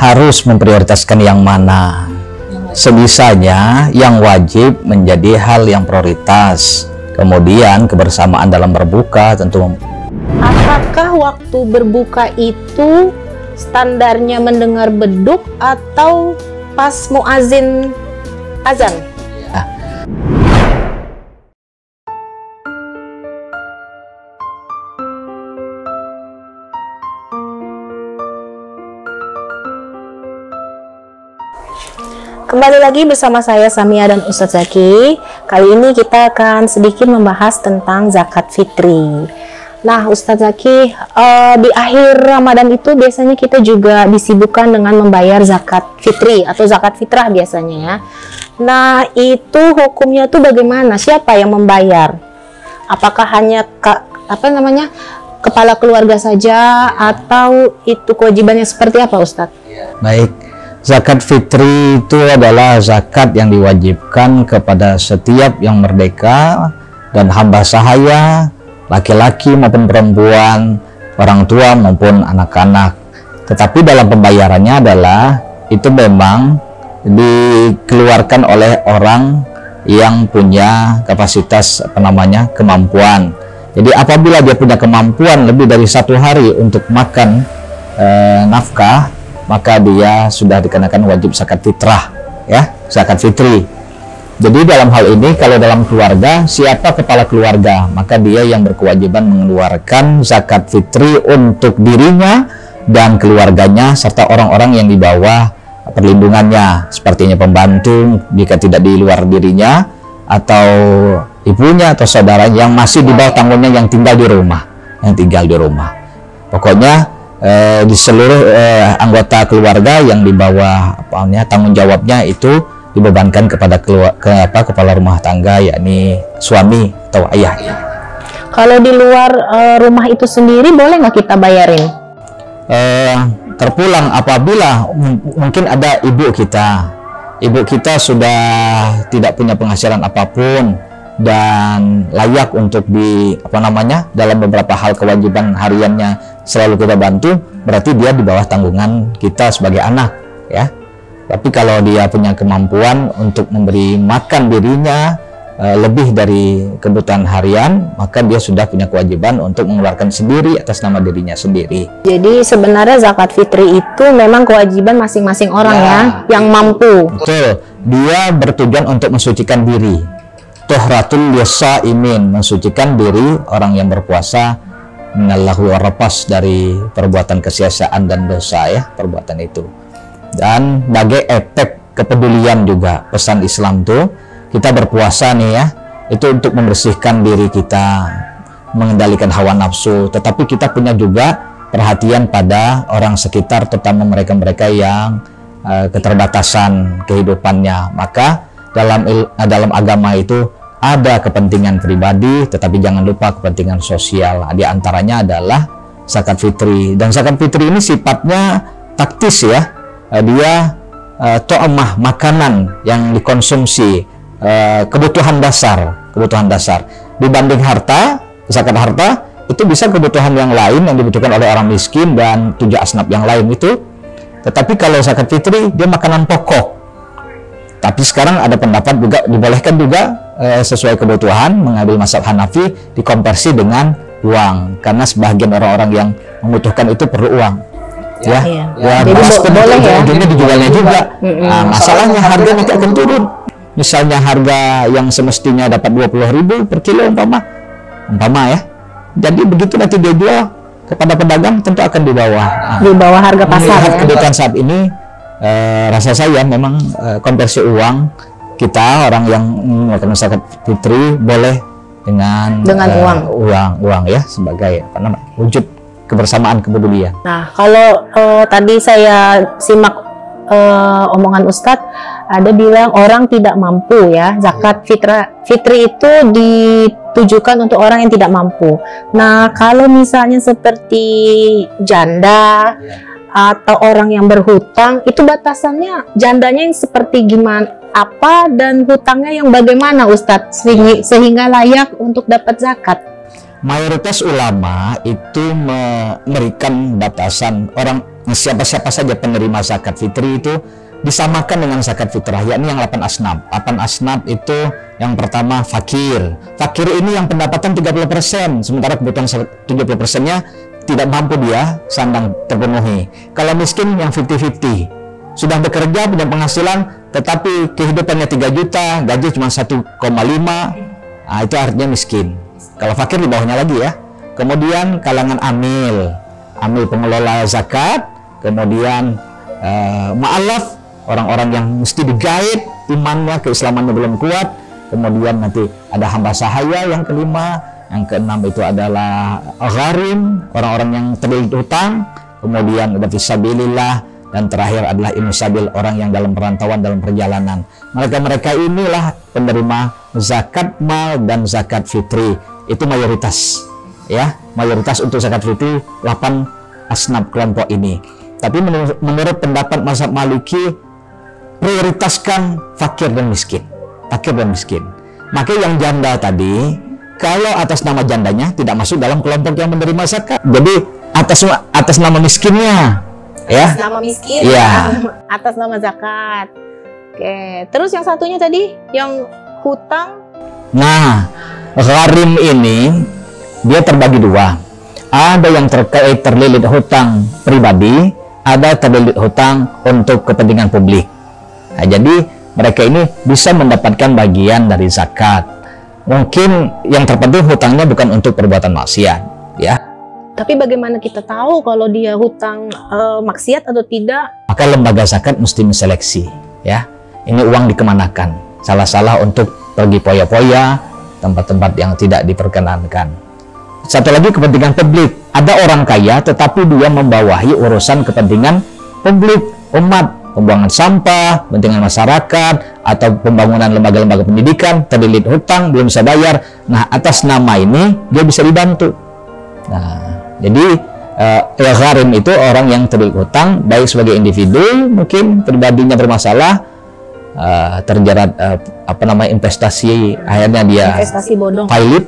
harus memprioritaskan yang mana. Sebisanya yang wajib menjadi hal yang prioritas. Kemudian kebersamaan dalam berbuka tentu. Apakah waktu berbuka itu standarnya mendengar beduk atau pas muazin azan? Ya. Kembali lagi bersama saya Samia dan Ustadz Zaki. Kali ini kita akan sedikit membahas tentang zakat fitri. Nah, Ustadz Zaki, di akhir Ramadan itu biasanya kita juga disibukkan dengan membayar zakat fitri atau zakat fitrah biasanya ya. Nah, itu hukumnya tuh bagaimana? Siapa yang membayar? Apakah hanya kepala keluarga saja atau itu kewajibannya seperti apa, Ustadz? Baik. Zakat fitri itu adalah zakat yang diwajibkan kepada setiap yang merdeka dan hamba sahaya, laki-laki maupun perempuan, orang tua maupun anak-anak. Tetapi dalam pembayarannya adalah itu memang dikeluarkan oleh orang yang punya kapasitas kemampuan. Jadi apabila dia punya kemampuan lebih dari 1 hari untuk makan nafkah, maka dia sudah dikenakan wajib zakat fitrah, ya, zakat fitri. Jadi dalam hal ini kalau dalam keluarga, siapa kepala keluarga, maka dia yang berkewajiban mengeluarkan zakat fitri untuk dirinya dan keluarganya serta orang-orang yang di bawah perlindungannya, sepertinya pembantu jika tidak di luar dirinya, atau ibunya atau saudara yang masih di bawah tanggungannya yang tinggal di rumah, Pokoknya di seluruh anggota keluarga yang di bawah tanggung jawabnya itu dibebankan kepada kepala rumah tangga, yakni suami atau ayah. Kalau di luar rumah itu sendiri boleh nggak kita bayarin? Terpulang apabila mungkin ada ibu kita sudah tidak punya penghasilan apapun dan layak untuk dalam beberapa hal kewajiban hariannya selalu kita bantu, berarti dia di bawah tanggungan kita sebagai anak, ya. Tapi kalau dia punya kemampuan untuk memberi makan dirinya lebih dari kebutuhan harian, maka dia sudah punya kewajiban untuk mengeluarkan sendiri atas nama dirinya sendiri. Jadi sebenarnya zakat fitri itu memang kewajiban masing-masing orang ya yang mampu. Betul. Dia bertujuan untuk mensucikan diri. Tuhratul lisaimin, mensucikan diri orang yang berpuasa minallahu warrapas, dari perbuatan kesia-siaan dan dosa, ya, perbuatan itu. Dan sebagai efek kepedulian juga pesan Islam tuh, kita berpuasa nih ya, itu untuk membersihkan diri kita, mengendalikan hawa nafsu, tetapi kita punya juga perhatian pada orang sekitar, terutama mereka-mereka yang keterbatasan kehidupannya. Maka dalam agama itu ada kepentingan pribadi, tetapi jangan lupa kepentingan sosial. Di antaranya adalah zakat fitri. Dan zakat fitri ini sifatnya taktis ya. Dia to'amah, makanan yang dikonsumsi, kebutuhan dasar. Dibanding harta, zakat harta itu bisa kebutuhan yang lain yang dibutuhkan oleh orang miskin dan 7 asnaf yang lain itu. Tetapi kalau zakat fitri dia makanan pokok. Tapi sekarang ada pendapat juga dibolehkan juga sesuai kebutuhan mengambil mazhab Hanafi dikonversi dengan uang, karena sebagian orang-orang yang membutuhkan itu perlu uang. Ya, jadi boleh ya. Ujungnya dijualnya juga. Nah, masalahnya harga nanti akan turun. Misalnya harga yang semestinya dapat 20.000 per kilo umpama ya. Jadi begitu nanti dia jual kepada pedagang tentu akan di bawah harga pasar. Ya? Kebutuhan saat ini rasa saya memang konversi uang kita orang yang melakukan zakat fitri boleh dengan uang ya, sebagai wujud kebersamaan kepedulian. Nah, kalau tadi saya simak omongan Ustadz, ada bilang orang tidak mampu ya, zakat fitri itu ditujukan untuk orang yang tidak mampu. Nah, kalau misalnya seperti janda atau orang yang berhutang, itu batasannya jandanya yang seperti gimana, apa, dan hutangnya yang bagaimana Ustadz sehingga layak untuk dapat zakat? Mayoritas ulama itu memberikan batasan siapa-siapa saja penerima zakat fitri itu disamakan dengan zakat fitrah, yakni yang 8 asnaf. 8 asnaf itu yang pertama fakir. Fakir ini yang pendapatan 30%, sementara kebutuhan 70%-nya tidak mampu dia sandang terpenuhi. Kalau miskin yang 50-50, sudah bekerja punya penghasilan tetapi kehidupannya 3 juta, gaji cuma 1,5, nah, itu artinya miskin. Kalau fakir di bawahnya lagi ya. Kemudian kalangan amil pengelola zakat, kemudian ma'alaf, orang-orang yang mesti digaid imannya, keislamannya belum kuat. Kemudian nanti ada hamba sahaya yang kelima, yang keenam itu adalah gharim, orang-orang yang terlilit hutang. Kemudian ada fisabilillah, dan terakhir adalah ibnu sabil, orang yang dalam perantauan, dalam perjalanan. Mereka inilah penerima zakat mal dan zakat fitri. Itu mayoritas ya, mayoritas untuk zakat fitri 8 asnaf kelompok ini. Tapi menurut pendapat mazhab Maliki, prioritaskan fakir dan miskin. Fakir dan miskin. Maka yang janda tadi, kalau atas nama jandanya tidak masuk dalam kelompok yang menerima zakat. Jadi atas nama miskinnya, ya. Atas nama miskin, ya. Atas nama zakat. Oke. Terus yang satunya tadi, yang hutang. Nah, gharim ini dia terbagi dua. Ada yang terlilit hutang pribadi, ada terlilit hutang untuk kepentingan publik. Nah, jadi mereka ini bisa mendapatkan bagian dari zakat. Mungkin yang terpenting hutangnya bukan untuk perbuatan maksiat, ya. Tapi bagaimana kita tahu kalau dia hutang maksiat atau tidak? Maka lembaga zakat mesti menseleksi, ya. Ini uang dikemanakan? Salah-salah untuk pergi poya-poya, tempat-tempat yang tidak diperkenankan. Satu lagi kepentingan publik. Ada orang kaya tetapi dia membawahi urusan kepentingan publik, umat, pembuangan sampah, kepentingan masyarakat, atau pembangunan lembaga-lembaga pendidikan, terlilit hutang, belum bisa bayar. Nah, atas nama ini dia bisa dibantu. Nah, jadi gharim itu orang yang terlilit hutang, baik sebagai individu, mungkin pribadinya bermasalah, terjerat investasi, akhirnya dia investasi bodong, pilot,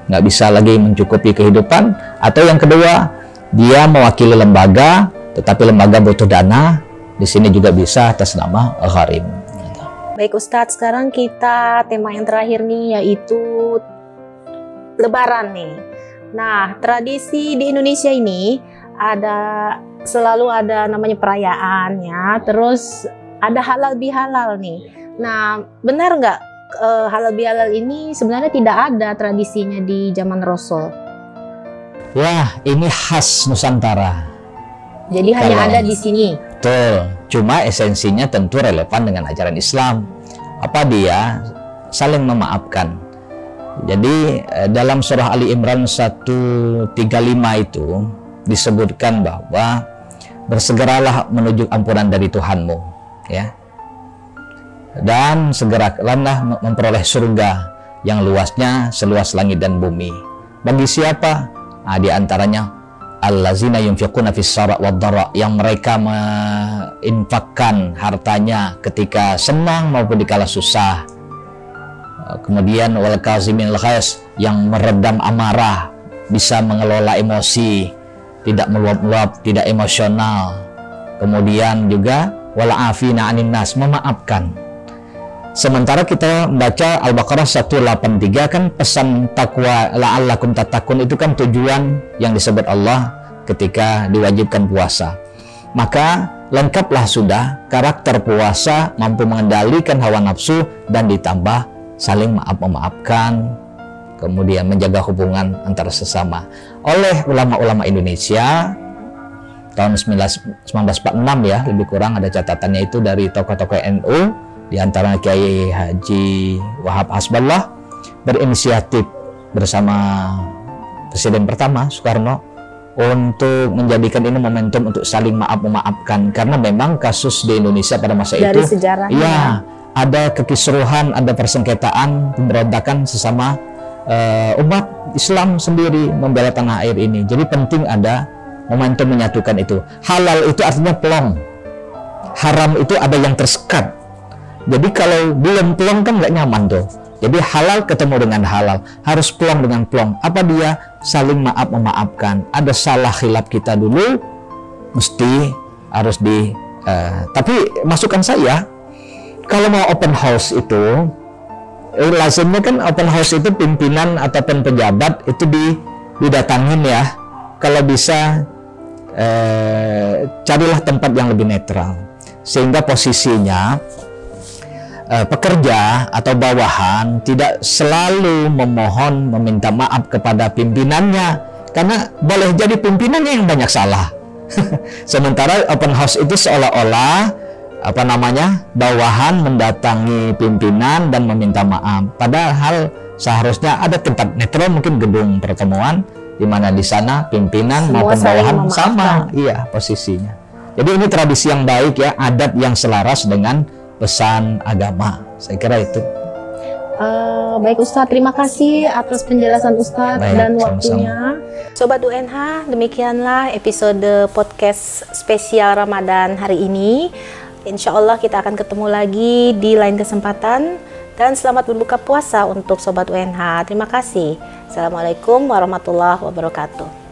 nggak bisa lagi mencukupi kehidupan. Atau yang kedua, dia mewakili lembaga tetapi lembaga butuh dana, di sini juga bisa atas nama gharim. Baik Ustadz, sekarang kita tema yang terakhir nih, yaitu Lebaran nih. Nah, tradisi di Indonesia ini selalu ada namanya perayaan ya, terus ada halal bihalal nih. Nah, benar nggak halal bihalal ini sebenarnya tidak ada tradisinya di zaman Rasul? Wah, ini khas Nusantara. Jadi hanya ada di sini. Betul. Cuma esensinya tentu relevan dengan ajaran Islam. Apa dia? Saling memaafkan. Jadi dalam surah Ali Imran 135 itu disebutkan bahwa bersegeralah menuju ampunan dari Tuhanmu, ya. Dan segeralah memperoleh surga yang luasnya seluas langit dan bumi. Bagi siapa? Nah, di antaranya allazina yunfiquna fis saraa wad dara, yang mereka menginfakkan hartanya ketika senang maupun dikala susah. Kemudian wal kaziminal ghaiz, yang meredam amarah, bisa mengelola emosi, tidak meluap-luap, tidak emosional. Kemudian juga wal afina 'anin nas, memaafkan. Sementara kita membaca Al-Baqarah 183 kan pesan takwa la'allakum tattaqun, itu kan tujuan yang disebut Allah ketika diwajibkan puasa. Maka lengkaplah sudah karakter puasa, mampu mengendalikan hawa nafsu dan ditambah saling maaf-memaafkan, kemudian menjaga hubungan antara sesama. Oleh ulama-ulama Indonesia tahun 1946 ya, lebih kurang ada catatannya itu dari tokoh-tokoh NU, di antara Kiai Haji Wahab Hasballah, berinisiatif bersama Presiden pertama Soekarno untuk menjadikan ini momentum untuk saling maaf-memaafkan, karena memang kasus di Indonesia pada masa dari itu sejarahnya, ya, ada kekisruhan, ada persengketaan, pemberontakan sesama umat Islam sendiri membela tanah air ini. Jadi penting ada momentum menyatukan itu. Halal itu artinya plong, haram itu ada yang tersekat. Jadi kalau belum plong kan nggak nyaman tuh. Jadi halal ketemu dengan halal, harus plong dengan plong. Apa dia? Saling maaf-memaafkan. Ada salah khilaf kita dulu, mesti harus tapi masukan saya, kalau mau open house itu lazimnya kan open house itu pimpinan ataupun pejabat itu didatangin ya. Kalau bisa carilah tempat yang lebih netral sehingga posisinya pekerja atau bawahan tidak selalu meminta maaf kepada pimpinannya, karena boleh jadi pimpinannya yang banyak salah. Sementara open house itu seolah-olah bawahan mendatangi pimpinan dan meminta maaf, padahal seharusnya ada tempat netral, mungkin gedung pertemuan di mana di sana pimpinan semua maupun bawahan sama posisinya. Jadi ini tradisi yang baik ya, adat yang selaras dengan pesan agama. Saya kira itu. Baik Ustadz, terima kasih atas penjelasan Ustadz dan waktunya. Sobat UNH, demikianlah episode podcast spesial Ramadan hari ini. Insya Allah kita akan ketemu lagi di lain kesempatan. Dan selamat berbuka puasa untuk Sobat UNH. Terima kasih. Assalamualaikum warahmatullahi wabarakatuh.